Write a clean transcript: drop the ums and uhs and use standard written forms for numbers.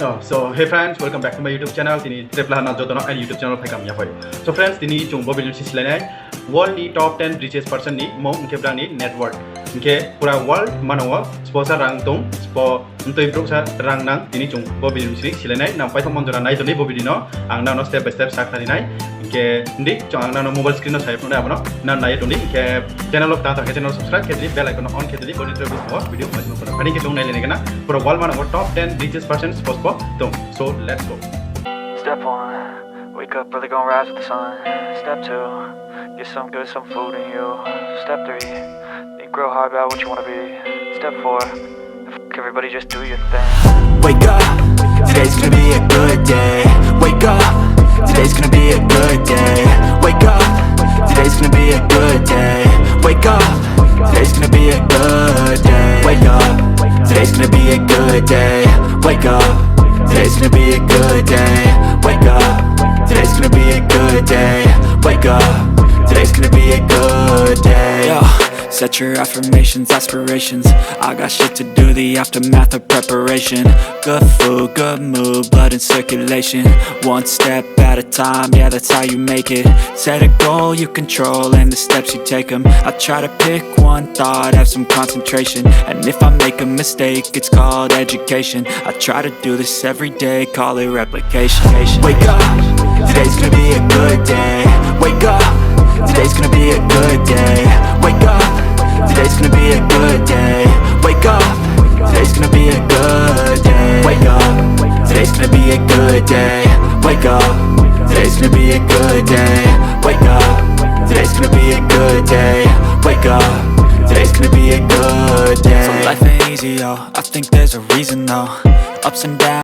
So hey friends, welcome back to my YouTube channel. Sini triplah na Jotono and YouTube channel Phai kam ya phai. So friends, sini chung bobil sislai world ni top 10 richest person ni mo unke brani net worth. Unke pura world manawa sponsor rang tung spo untuk improve sa rang nang sini chung bobil sislai nang pai thomon jora nai joni bobil no ang na no step by step sak tari nai. Unke ndi chung ang na no mobile screen no sai pun abono na nai joni unke channel of ta channel subscribe ke bell icon on ke boni interview mo video mas mo pani ke chung nai lene kana pura world manawa top 10 richest persons so let's go. Step 1, wake up early, gonna rise with the sun. Step 2, get some good, some food in you. Step 3, think real hard about what you wanna be. Step 4, everybody just do your thing. Wake up, today's gonna be a good day. Wake up, today's gonna be a good day. Wake up, today's gonna be a good day. Wake up, today's gonna be a good day. Wake up, today's gonna be a good day. Wake up, today's gonna be a good day. Wake up, today's gonna be a good day. Wake up, today's gonna be a good day. Yo, set your affirmations, aspirations. I got shit to do, the aftermath of preparation. Good food, good mood, blood in circulation. One step at a time, yeah, that's how you make it. Set a goal you control and the steps you take them. I try to pick one thought, have some concentration. And if I make a mistake, it's called education. I try to do this every day, call it replication. Wake up, today's gonna be a good day. Wake up, today's gonna be a good day. Wake up, today's gonna be a good day. Wake up, today's gonna be a good day. Wake up, today's gonna be a good day. Wake up, today's gonna be a good day. Wake up, today's gonna be a good day. Wake up, today's gonna be a good day. So life ain't easy, yo, I think there's a reason though. Ups and downs.